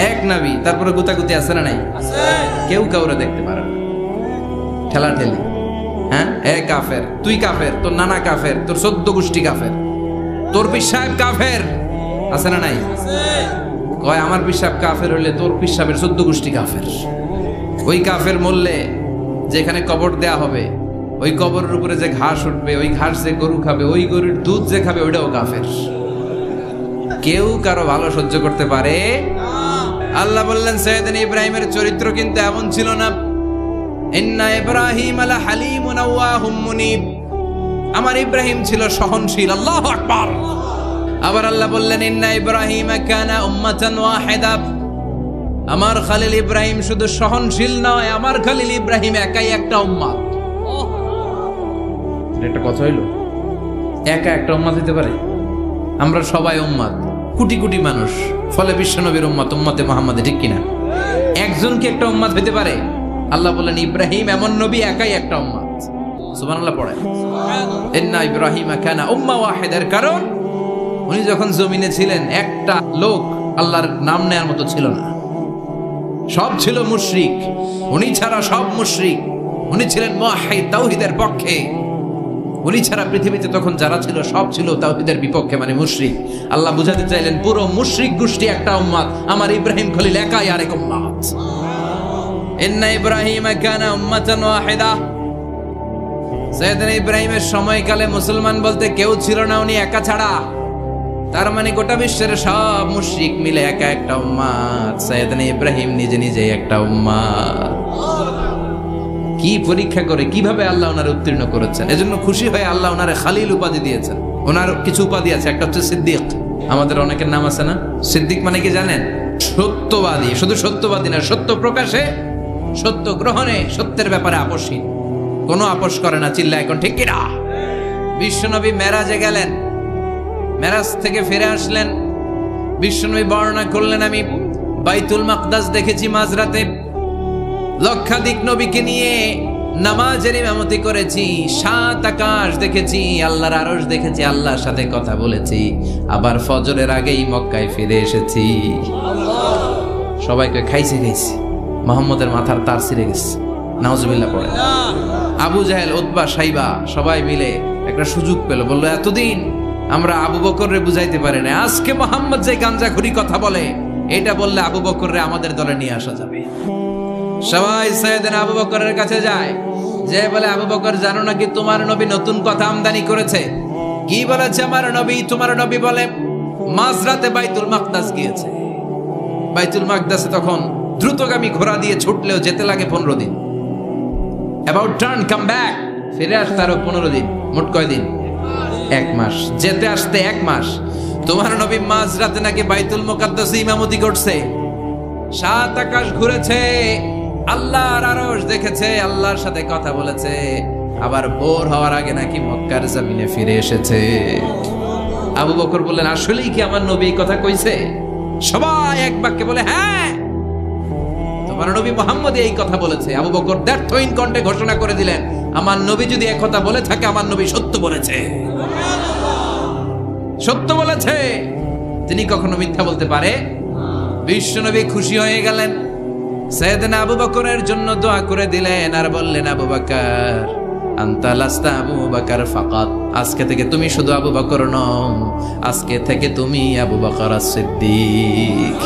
S1: এক নবী, তারপরে গুতাগুতি আছে না নাই? কেউ কাউরে দেখতে পারে না, ঠেলা ঠেলি। হ্যাঁ, এ কাফের, তুই কাফের, তোর নানা কাফের, তোর 14 গোষ্ঠী কাফের, তোর পীর সাহেব কাফের। আছে না নাই? কয় আমার পীর সাহেব কাফের হইলে তোর পীর সাহেবের 14 গোষ্ঠী কাফের। ওই কাফের মরলে যেখানে কবর দেয়া হবে, ওই কবরের উপরে যে ঘাস উঠবে, ওই ঘাস যে গরু খাবে, ওই গরুর দুধ যে খাবে, ওইটাও কাফের। কেউ কারো ভালো সহ্য করতে পারে? আল্লাহ বললেন, সাইয়েদনা ইব্রাহিমের চরিত্র কিন্তু এমন ছিল না। ইন্না ইব্রাহিম লাহালিমুন আওয়াহুম মুনীব। আমার ইব্রাহিম ছিল সহনশীল। আল্লাহু আকবার। আবার আল্লাহ বললেন, ইন্না ইব্রাহিম কানা উম্মাতান ওয়াহিদা। আমার খলিল ইব্রাহিম শুধু সহনশীল নয়, আমার খলিল ইব্রাহিম একাই একটা উম্মত। এটা কথা হইল, একা একটা উম্মত হইতে পারে? আমরা সবাই উম্মত, কোটি কোটি মানুষ, ফলে বিশ্বনবীর উম্মত, উম্মতে মুহাম্মাদে, ঠিক কিনা? একজন কি একটা উম্মত হইতে পারে? আল্লাহ বলেন ইব্রাহিম এমন নবী, একাই একটা উম্মত। সুবহানাল্লাহ পড়ে, ইন্না ইব্রাহিমা কানা উম্মা ওয়াহিদার। কারণ উনি যখন জমিনে ছিলেন একটা লোক আল্লাহর নাম নেয়ার মতো ছিল না, সব ছিল মুশরিক, উনি ছাড়া সব মুশরিক। উনি ছিলেন মুওয়াহিদ, তাওহীদের পক্ষে। উনি ছাড়া পৃথিবীতে তখন যারা ছিল সব ছিল তাওহীদের বিপক্ষে, মানে মুশরিক। আল্লাহ বুঝাতে চাইলেন পুরো মুশরিক গোষ্ঠী একটা উম্মত, আমার ইব্রাহিম খলিল একাই আরেক উম্মত। ইন্না ইব্রাহিমা কানা উম্মাতান ওয়াহিদা। সাইয়েদনা ইব্রাহিমের সময়কালে মুসলমান বলতে কেউ ছিল না, উনি একা ছাড়া। তার মানে গোটা বিশ্বের সব মুশরিক মিলে একা একটা উম্মত, সাইয়েদনা ইব্রাহিম নিজে নিজে একটা উম্মত। কি পরীক্ষা করে কিভাবে আল্লাহ ওনারে উত্তীর্ণ করেছেন, এজন্য খুশি হয়ে আল্লাহ ওনারে খালিল উপাধি দিয়েছেন। ওনার কিছু উপাধি আছে, একটা হচ্ছে সিদ্দিক। আমাদের অনেকের নাম আছে না? সিদ্দিক মানে কি জানেন? সত্যবাদী। শুধু সত্যবাদী না, সত্য প্রকাশে, সত্য গ্রহণে, সত্যের ব্যাপারে আপোষহীন, কোনো আপোষ করে না। চিল্লা এখন ঠিক কিনা? বিশ্বনবী মেরাজে গেলেন, মেরাজ থেকে ফিরে আসলেন, বিশ্বনবী বর্ণনা করলেন আমি বাইতুল মাকদাস দেখেছি মাঝরাতে, লক্ষাধিক নবীকে নিয়ে নামাজের ইমামতি করেছি, 7 আকাশ দেখেছি, আল্লাহর আরশ দেখেছি, আল্লাহর সাথে কথা বলেছি, আবার ফজরের আগেই মক্কায় ফিরে এসেছি। সবাইকে খাইছে খাইছি, মুহাম্মদের মাথার তার ছিঁড়ে গেছে, নাউজুবিল্লাহ পড়ে। আবু জাহেল, উতবা, সাইবা সবাই মিলে একটা সুযোগ পেল, বললো এতদিন আমরা আবু বকররে বুঝাইতে পারি না, আজকে মুহাম্মদ যে গাঞ্জাখুরি কথা বলে, এটা বললে আবু বকররে আমাদের দলে নিয়ে আসা যাবে। সবাই সাইয়েদনা আবু বকরের কাছে যায়, যে বলে আবু বকর জানো নাকি তোমার নবী নতুন কথা আমদানি করেছে? কি বলেছে আমার নবী? তোমার নবী বলে মাঝরাতে বাইতুল মাকদাস গিয়েছে। বাইতুল মাকদাসে তখন দ্রুতগামী ঘোড়া দিয়ে ছুটলেও যেতে লাগে 15 দিন। অ্যাবাউট টার্ন কাম ব্যাক, ফিরে আসতে আরো 15 দিন, মোট কয় দিন? 1 মাস। যেতে আসতে 1 মাস। তোমার নবী মাঝরাতে নাকি বাইতুল মুকাদ্দাসে ইমামতি করছে, 7 আকাশ ঘুরেছে, আল্লাহর আরশ দেখেছে, আল্লাহর সাথে কথা বলেছে, আবার ভোর হওয়ার আগে নাকি মক্কার জমিনে ফিরে এসেছে। আবু বকর বললেন আসলেই কি আমার নবী এই কথা কইছে? সবাই এক বাক্যে বলে হ্যাঁ, তোমার নবী মুহাম্মদ এই কথা বলেছে। আবু বকর দ্ব্যর্থহীন কণ্ঠে ঘোষণা করে দিলেন, আমার নবী যদি এই কথা বলে থাকে, আমার নবী সত্য বলেছে, সত্য বলেছে, তিনি কখনো মিথ্যা বলতে পারে? বিশ্বনবী খুশি হয়ে গেলেন, সাইয়েদনা আবু বকরের জন্য দোয়া করে দিলেন, আর বললেন আবু বকর আনতা লাস্তা আবু বকর ফাকাত, আজকে থেকে তুমি শুধু আবু বকর নও, আজকে থেকে তুমি আবু বকর সিদ্দিক।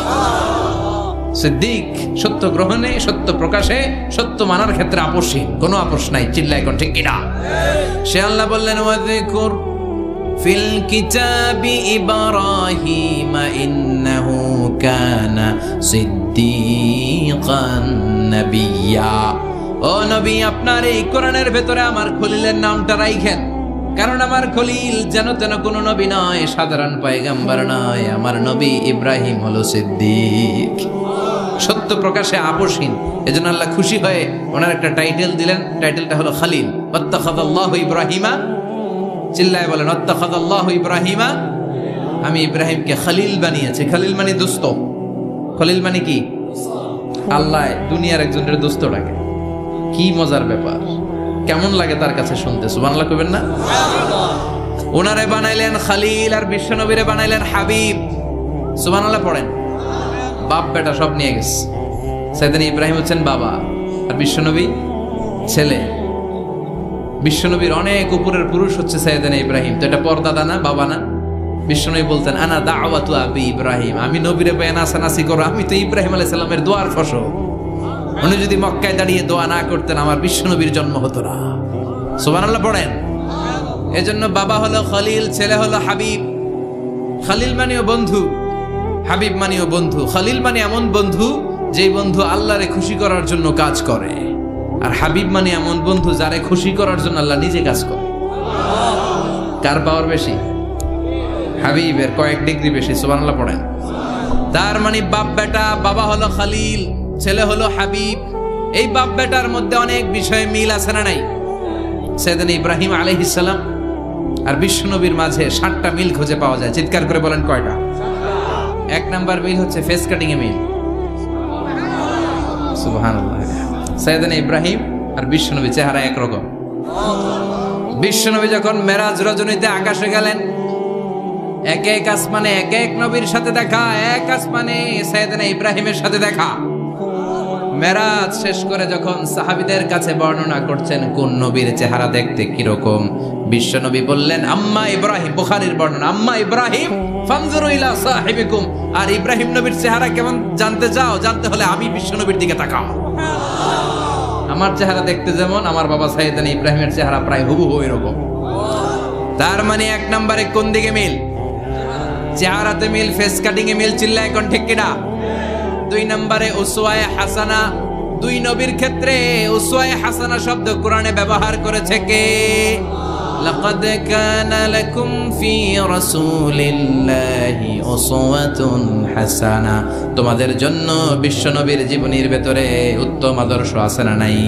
S1: সিদ্দিক সত্য গ্রহণে, সত্য প্রকাশে, সত্য মানার ক্ষেত্রে আপোষহীন, কোনো আপোষ নাই। চিল্লা এখন ঠিক কিনা? সে আল্লাহ বললেন ওয়াযকুর ফিল কিতাবি ইব্রাহিম ইন্নাহু কানা সিদ্দিকান নাবিয়্যা। ও নবী, আপনার এই কোরআনের ভেতরে আমার খলিলের নামটা রাখেন, কারণ আমার খলিল যেন তেন কোনো নবী নয়, সাধারণ পয়গম্বর নয়, আমার নবী ইব্রাহিম হলো সিদ্দিক, সত্য প্রকাশে আপোষহীন। এজন্য আল্লাহ খুশি হয়ে ওনার একটা টাইটেল দিলেন, টাইটেলটা হলো খলিল। ওয়াত্তাখাযাল্লাহু ইব্রাহিমা, চিল্লায় বলেন ওয়াত্তাখাযাল্লাহু ইব্রাহিমা, আমি ইব্রাহিমকে খলিল বানিয়েছি। খলিল মানে দোস্ত। খলিল মানে কি? আল্লাহ দুনিয়ার একজনের দোস্ত ডাকে। কি মজার ব্যাপার, কেমন লাগে তার কাছে শুনতে? সুবহানাল্লাহ কইবেন না? ওনারে বানাইলেন খলিল, আর বিশ্বনবীরে বানাইলেন হাবিব। সুবহানাল্লাহ পড়েন। বাপ বেটা সব নিয়ে গেছে। সাইয়েদনা ইব্রাহিম হচ্ছেন বাবা, আর বিশ্বনবী ছেলে। বিশ্বনবীর অনেক উপরের পুরুষ হচ্ছে সাইয়েদনা ইব্রাহিম। তো এটা পরদাদা না, বাবা না? বিশ্বনবী বলতেন আনা দাওয়াতু আবি ইব্রাহিম, আমি নবীরে পেয়ে নাচানাচি করো, আমি তো ইব্রাহিম আলাইহিস সালামের দোয়ার ফসল। উনি যদি মক্কায় দাঁড়িয়ে দোয়া না করতেন, আমার বিশ্বনবীর জন্ম হতো না। সুবহানাল্লাহ পড়েন। এজন্য বাবা হলো খলিল, ছেলে হলো হাবিব। খলিল মানেও বন্ধু, হাবিব মানেও বন্ধু। খলিল মানে এমন বন্ধু যে বন্ধু আল্লাহরে খুশি করার জন্য কাজ করে, আর হাবিব মানে এমন বন্ধু যারে খুশি করার জন্য আল্লাহ নিজে কাজ করে। কার পাওয়ার বেশি? হাবিবের কয়েক ডিগ্রি বেশি। সুবহানাল্লাহ পড়েন। তার মানে বাপ বেটা, বাবা হলো খলিল, ছেলে হলো হাবিব। এই বাপ বেটার মধ্যে অনেক বিষয়ে মিল আছে না নাই? সাইয়েদনা ইব্রাহিম আলাইহিস সালাম আর বিশ্বনবীর মাঝে 7টা মিল খুঁজে পাওয়া যায়। চিৎকার করে বলেন কয়টা? 1 নাম্বার মিল হচ্ছে ফেস কাটিং এ মিল। সুবহানাল্লাহ। সাইয়েদনা ইব্রাহিম আর বিশ্বনবী চেহারা একরকম। বিশ্বনবী যখন মেরাজ রজনীতে আকাশে গেলেন, এক এক আসমানে এক এক নবীর সাথে দেখা, এক আসমানে সাইয়েদনা ইব্রাহিমের সাথে দেখা। মেরাজ শেষ করে যখন সাহাবীদের কাছে বর্ণনা করছেন কোন নবীর চেহারা দেখতে কিরকম, বিশ্বনবী বললেন আম্মা ইব্রাহিম, বুখারীর বর্ণনা, আম্মা ইব্রাহিম ফানজুরু ইলা সাহিবিকুম। আর ইব্রাহিম নবীর চেহারা কেমন জানতে চাও? জানতে হলে আমি বিশ্বনবীর দিকে তাকাও। আমার চেহারা দেখতে যেমন, আমার বাবা সাইয়েদনা ইব্রাহিমের চেহারা প্রায় হুবহু এরকম। তার মানে 1 নম্বরে কোন দিকে মিল? চেহারাতে মিল, ফেস কাটিং এ মিল। চিল্লায় এখন ঠিক কিনা? 2 নম্বরে উসওয়ায়ে হাসানা। 2 নবীর ক্ষেত্রে উসওয়ায়ে হাসানা শব্দ কোরআনে ব্যবহার করেছে কে? লাকাদ কানা লাকুম ফি রাসূলিল্লাহি উসওয়াতুন হাসানা। তোমাদের জন্য বিশ্বনবীর জীবনীর ভেতরে উত্তম আদর্শ আছে না নাই?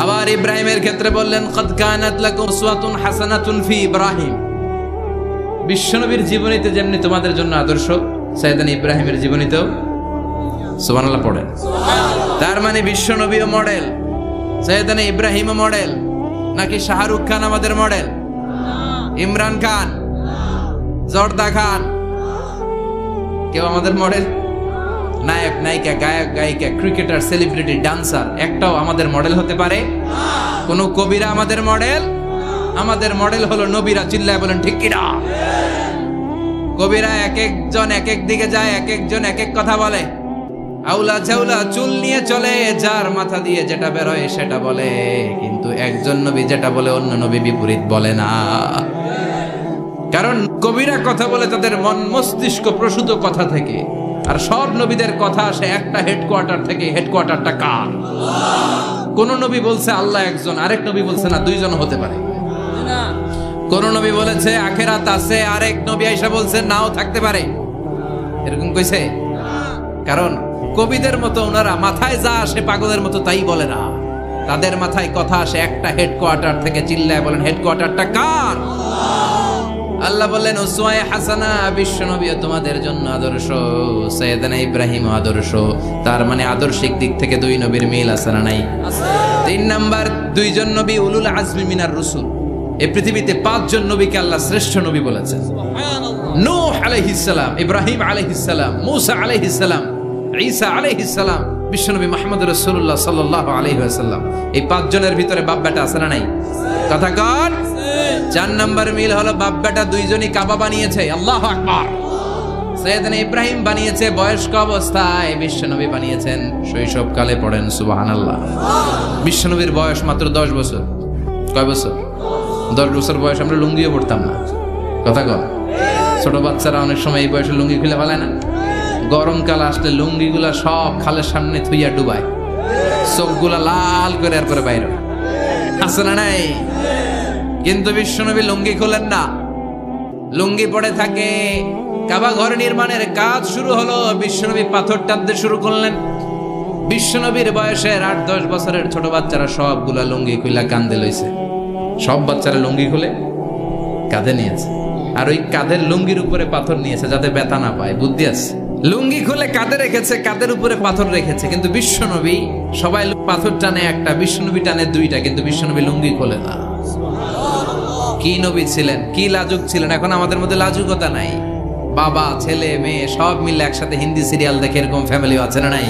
S1: আবার ইব্রাহিমের ক্ষেত্রে বললেন কাদ কানাত লাকুম উসওয়াতুন হাসানাতুন ফি ইব্রাহিম। বিশ্বনবীর জীবনীতে যেমনি তোমাদের জন্য আদর্শ, সাইয়েদনা ইব্রাহিমের জীবনীতেও সুবহানাল্লাহ পড়েন। তার মানে বিশ্বনবীও মডেল, সাইয়েদনা ইব্রাহিমও মডেল। নাকি শাহরুখ খান আমাদের মডেল? ইমরান খান, জর্দা খান, কেউ আমাদের মডেল? নায়ক নায়িকা, গায়ক গায়িকা, ক্রিকেটার, সেলিব্রিটি, ডান্সার একটাও আমাদের মডেল হতে পারে? কোন কবিরা আমাদের মডেল? আমাদের মডেল হলো নবীরা। চিল্লায় বলেন ঠিক কিনা? কবিরা এক একজন এক এক দিকে যায়, এক একজন এক এক কথা বলে। আউলা চাউলা চুল নিয়ে চলে, যার মাথা দিয়ে যেটা বেরোয় সেটা বলে, কিন্তু একজন নবী যেটা বলে অন্য নবী বিপরীত বলে না। কারণ কবিরা কথা বলে তাদের মন মস্তিষ্ক প্রসূত কথা থেকে, আর সব নবীদের কথা আসে একটা হেডকোয়ার্টার থেকে। হেডকোয়ার্টারটা কার? কোন নবী বলছে আল্লাহ একজন, আরেক নবী বলছে না 2 জন হতে পারে। কোন নবী বলেছে আখিরাত আছে, আরেক নবী আয়েশা বলছে নাও থাকতে পারে। এরকম কইছে? কারণ কবিদের মতো ওনারা মাথায় যা আসে পাগলের মতো তাই বলে না। তাদের মাথায় কথা আসে একটা হেডকোয়ার্টার থেকে। চিল্লায় বলেন হেডকোয়ার্টারটা কার? আল্লাহ বললেন উসওয়ায়ে হাসানা, বিশ্বনবী তোমাদের জন্য আদর্শ, সাইয়েদনা ইব্রাহিম আদর্শ। তার মানে আদর্শিক দিক থেকে 2 নবীর মিল আছে না নাই? 3 নাম্বার, 2 জন নবী উলুল আজমি মিনার রাসূল। এই পৃথিবীতে 5 জন নবীকে আল্লাহ শ্রেষ্ঠ নবী বলেছেন। নূহ আলাইহিস সালাম, ইব্রাহিম আলাইহিস সালাম, মূসা আলাইহিস সালাম, ঈসা আলাইহিস সালাম, বিশ্বনবী মুহাম্মদ রাসূলুল্লাহ সাল্লাল্লাহু আলাইহি ওয়াসাল্লাম। এই 5 জনের ভিতরে বাপ বেটা আছে না নাই? কথা কন। 4 নাম্বার মিল হলো বাপ বেটা 2 জনই কাবা বানিয়েছে। আল্লাহু আকবার। সাইয়েদনা ইব্রাহিম বানিয়েছে বয়স্ক অবস্থায়, বিশ্বনবী বানিয়েছেন শৈশবকালে। পড়েন সুবহানাল্লাহ। বিশ্বনবীর বয়স মাত্র 10 বছর। কয় বছর? 10 বছর বয়স আমরা লুঙ্গিও পড়তাম না। কথা কন। ছোট বাচ্চারা অনেক সময় এই বয়সে লুঙ্গি খুলে ফেলায় না? গরমকাল আসলে লুঙ্গিগুলা সব খালের সামনে থুইয়া ডুবায়, চোখগুলা লাল করে আর করে বাইরে আছে না নাই? কিন্তু বিশ্বনবী লুঙ্গি খোলেন না, লুঙ্গি পড়ে থাকে। কাবা ঘর নির্মাণের কাজ শুরু হলো, বিশ্বনবী পাথর টানতে শুরু করলেন। বিশ্বনবীর বয়সের 8-10 বছরের ছোট বাচ্চারা সবগুলা লুঙ্গি খুলে কাঁধে লইছে। সব বাচ্চারা লুঙ্গি খুলে কাঁধে নিয়েছে, আর ওই কাঁধের লুঙ্গির উপরে পাথর নিয়েছে যাতে ব্যথা না পায়। বুদ্ধি আছে। লুঙ্গি খুলে কাঁধে রেখেছে, কাঁধের উপরে পাথর রেখেছে। কিন্তু বিশ্বনবী, সবাই পাথর টানে একটা, বিশ্বনবী টানে 2টা, কিন্তু বিশ্বনবী লুঙ্গি খোলে না। কি নবী ছিলেন, কি লাজুক ছিলেন। এখন আমাদের মধ্যে লাজুকতা নাই। বাবা ছেলে মেয়ে সব মিলে একসাথে হিন্দি সিরিয়াল দেখে এরকম ফ্যামিলিও আছে না নাই?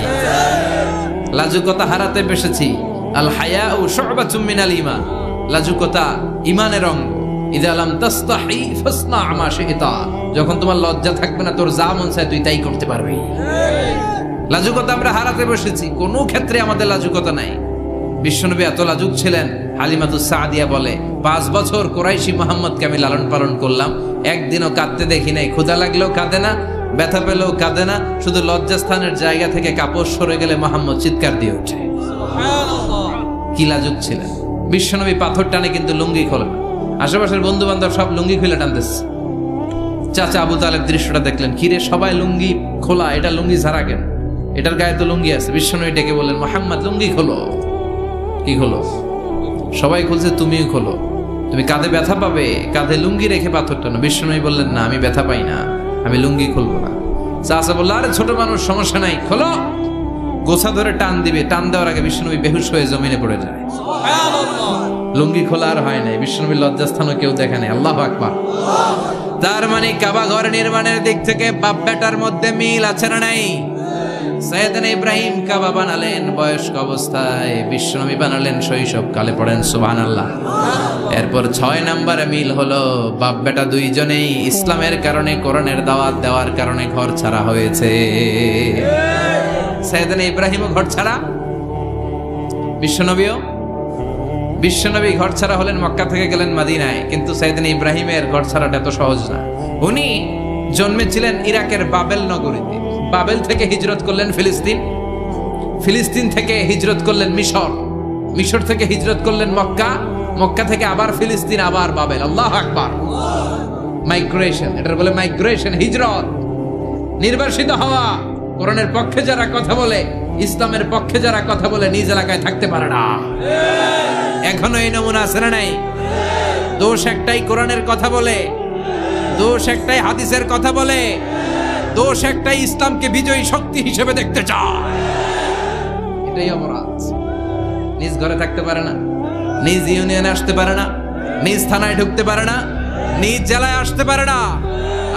S1: লাজুকতা হারাতে বসেছি। আল হায়াউ শু'বাতুম মিনাল ঈমান। লাজুকতা ঈমানের অঙ্গ। ইযা লাম তাস্তাহি ফাসনা মা শি'তা। যখন তোমার লজ্জা থাকবে না, তোর যা মন চায় তুই তাই করতে পারবি। লাজুকতা আমরা হারাতে বসেছি, কোনো ক্ষেত্রে আমাদের লাজুকতা নাই। বিশ্বনবী এত লাজুক ছিলেন, হালিমাতুস সাদিয়া বলে 5 বছর কুরাইশি মুহাম্মদকে আমি লালন পালন করলাম, একদিনও কাঁদতে দেখি নাই। ক্ষুধা লাগলেও কাঁদে না, ব্যথা পেলেও কাঁদে না। শুধু লজ্জাস্থানের জায়গা থেকে কাপড় সরে গেলে মুহাম্মদ চিৎকার দিয়ে ওঠে। কি লাজুক ছিলেন। বিশ্বনবী পাথর টানে কিন্তু লুঙ্গি খোলে না। আশেপাশের বন্ধু বান্ধব সব লুঙ্গি খুলে টানতেছে। চাচা আবু তালেব দৃশ্যটা দেখলেন, কিরে সবাই লুঙ্গি খোলা, এটা লুঙ্গি ছাড়া কেন? এটার গায়ে তো লুঙ্গি আছে। বিশ্বনবী ডেকে বললেন, মুহাম্মদ লুঙ্গি খোলো। কি খোলো? সবাই খুলছে, তুমিও খোলো। তুমি কাঁধে ব্যথা পাবে, কাঁধে লুঙ্গি রেখে পাথরটা না। বিশ্বনবী বললেন, না আমি ব্যথা পাই না, আমি লুঙ্গি খুলবো না। চাচা বললো, আরে ছোট মানুষ, সমস্যা নাই, খোলো। গোছা ধরে টান দিবে, টান দেওয়ার আগে বিশ্বনবী বেহুশ হয়ে জমিনে পড়ে যায়। লুঙ্গি খোলা আর হয় নাই। বিশ্বনবীর লজ্জাস্থানও কেউ দেখে নাই। আল্লাহু আকবার। তার মানে কাবা ঘর নির্মাণের দিক থেকে বাপ বেটার মধ্যে মিল আছে না নাই? সাইয়েদনা ইব্রাহিম কাবা বানালেন বয়স্ক অবস্থায়, বিশ্বনবী বানালেন শৈশবকালে। পড়েন সুবহানাল্লাহ। এরপর 6 নম্বরে মিল হলো, বাপ বেটা দুইজনেই ইসলামের কারণে, কোরআনের দাওয়াত দেওয়ার কারণে ঘর ছাড়া হয়েছে। সাইয়েদনা ইব্রাহিমও ঘর ছাড়া, বিশ্বনবী ঘর ছাড়া হলেন, মক্কা থেকে গেলেন মদিনায়। কিন্তু সাইয়েদনা ইব্রাহিমের ঘর ছাড়াটা এত সহজ না। উনি জন্মেছিলেন ইরাকের বাবেল নগরীতে। বাবেল থেকে হিজরত করলেন ফিলিস্তিন, ফিলিস্তিন থেকে হিজরত করলেন মিশর, মিশর থেকে হিজরত করলেন মক্কা, মক্কা থেকে আবার ফিলিস্তিন, আবার বাবেল। আল্লাহু আকবার। মাইগ্রেশন, এটার বলে মাইগ্রেশন, হিজরত, নির্বাসিত হওয়া। কোরআনের পক্ষে যারা কথা বলে, ইসলামের পক্ষে যারা কথা বলে, নিজ এলাকায় থাকতে পারে না। এখনো এই নমুনা আছে না নাই? দোষ একটাই, কোরআনের কথা বলে। দোষ একটাই, হাদিসের কথা বলে। দোষ একটাই, ইসলামকে বিজয়ী শক্তি হিসেবে দেখতে চায়। এটাই অপরাধ। নিজ ঘরে থাকতে পারে না, নিজ ইউনিয়নে আসতে পারে না, নিজ থানায় ঢুকতে পারে না, নিজ জেলায় আসতে পারে না।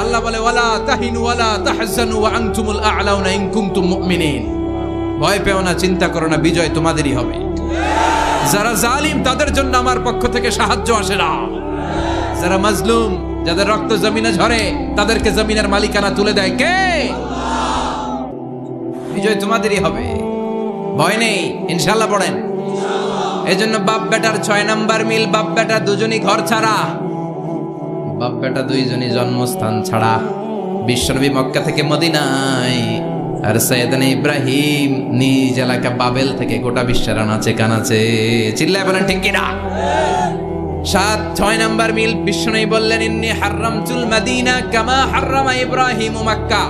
S1: আল্লাহ বলে, ওয়ালা তাহিনু ওয়ালা তাহজানু ওয়া আনতুমুল আ'লাউনা ইন কুনতুম মুমিনিন। ভয় পেও না, চিন্তা করো না, বিজয় তোমাদেরই হবে। যারা জালিম তাদের জন্য আমার পক্ষ থেকে সাহায্য আসে না। যারা মাজলুম, যাদের রক্ত জমিনে ঝরে, তাদেরকে জমিনের মালিকানা তুলে দেয় কে? বিজয় তোমাদেরই হবে, ভয় নেই, ইনশাআল্লাহ। পড়েন। এই জন্য বাপ বেটার 6 নাম্বার মিল, বাপ বেটা দুজনই ঘর ছাড়া, বাপ বেটা দুইজনই জন্মস্থান ছাড়া। বিশ্বনবী মক্কা থেকে মদিনায়, আর সাইয়েদনা ইব্রাহিম নিজ এলাকা বাবেল থেকে গোটা বিশ্বের আনাচে কানাচে। চিল্লায় বলেন ঠিক কিনা? 6 নাম্বার মিল, বিশ্বনবী বললেন, ইন্নী হারামতুল মদিনা কামা হারামা ইব্রাহিম মক্কা।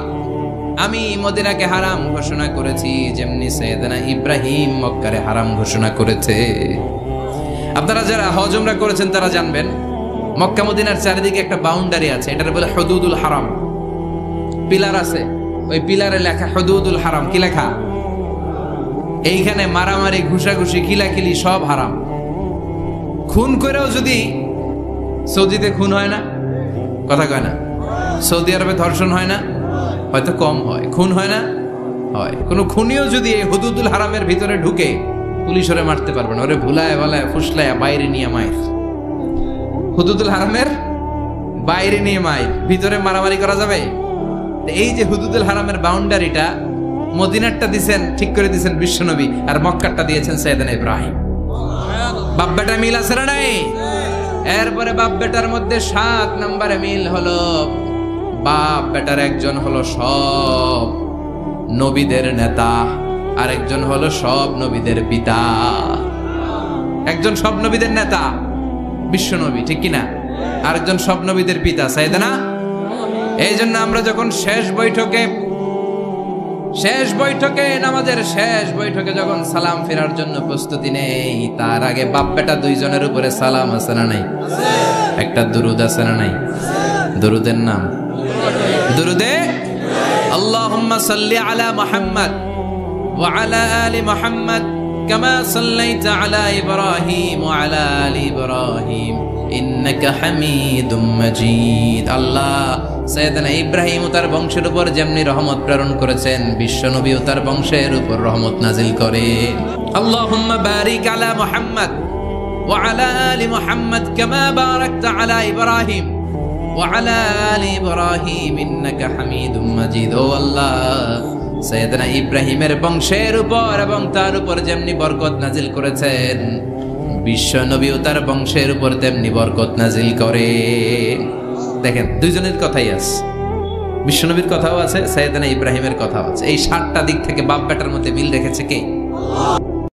S1: আমি মদিনাকে হারাম ঘোষণা করেছি যেমনি সাইয়েদনা ইব্রাহিম মক্কারে হারাম ঘোষণা করেছে। আপনারা যারা হজ উমরা করেছেন তারা জানবেন, মক্কা মদিনার চারিদিকে একটা বাউন্ডারি আছে, এটার বলে হুদুদুল হারাম। পিলার আছে, ওই পিলারে লেখা হুদুদুল হারাম। কি লেখা? এইখানে মারামারি, ঘুষাঘুষি, কিলাকিলি সব হারাম। খুন করেও যদি, সৌদিতে খুন হয় না, কথা কয় না? সৌদি আরবে ধর্ষণ হয় না? হয়তো কম হয়। খুন হয় না? হয়। কোনো খুনিও যদি এই হুদুদুল হারামের ভিতরে ঢুকে, পুলিশ ওরে মারতে পারবে না। ওরে ভুলায় ভালায় ফুসলায় বাইরে নিয়ে মায়ের। হুদুদুল হারামের বাইরে নিয়ে মায়ের, ভিতরে মারামারি করা যাবে? এই যে হুদুদুল হারামের বাউন্ডারিটা, মদিনারটা দিয়েছেন, ঠিক করে দিয়েছেন বিশ্বনবী, আর মক্কারটা দিয়েছেন সাইয়েদনা ইব্রাহিম। বাপ বেটা মিল আছে না নাই? এরপরে বাপ বেটার মধ্যে 7 নম্বরে মিল হলো, বাপ বেটার একজন হলো সব নবীদের নেতা, আর একজন হলো সব নবীদের পিতা। একজন সব নবীদের নেতা বিশ্বনবী, ঠিক কিনা? আরেকজন সব নবীদের পিতা সাইয়েদনা। এই জন্য আমরা যখন শেষ বৈঠকে নামাজের শেষ বৈঠকে যখন সালাম ফেরার জন্য প্রস্তুতি নেই, তার আগে বাপ বেটা দুইজনের উপরে সালাম আছে না নাই? একটা দুরুদ আছে না নাই? দুরুদের নাম দুরুদে আল্লাহুম্মা সাল্লি আলা মুহাম্মদ ওয়া আলা আলি মুহাম্মদ কামা সাল্লাইতা আলা ইব্রাহিম ওয়া আলা আলি ইব্রাহিম ইন্নাকা হামিদুম মাজিদ। আল্লাহ সাইয়েদনা ইব্রাহিম ও তার বংশের উপর যেমনি রহমত প্রেরণ করেছেন, বিশ্বনবী ও তার বংশের উপর রহমত নাজিল করেন। আল্লাহুম্মা বারিক আলা মুহাম্মদ ওয়া আলা আলি মুহাম্মদ কামা বারাকতা আলা ইব্রাহিম ওয়া আলা আলি ইব্রাহিম ইন্নাকা হামিদুম মাজিদ। ও আল্লাহ, সাইয়েদনা ইব্রাহিমের বংশের উপর এবং তার উপর যেমনি বরকত নাজিল করেছেন, বিশ্বনবী ও তার বংশের উপর তেমনি বরকত নাজিল করে। দেখেন, দুইজনের কথাই আছে, বিশ্বনবীর কথাও আছে, সাইয়েদনা ইব্রাহিমের কথাও আছে। এই 7টা দিক থেকে বাপ বেটার মধ্যে মিল রেখেছে কে?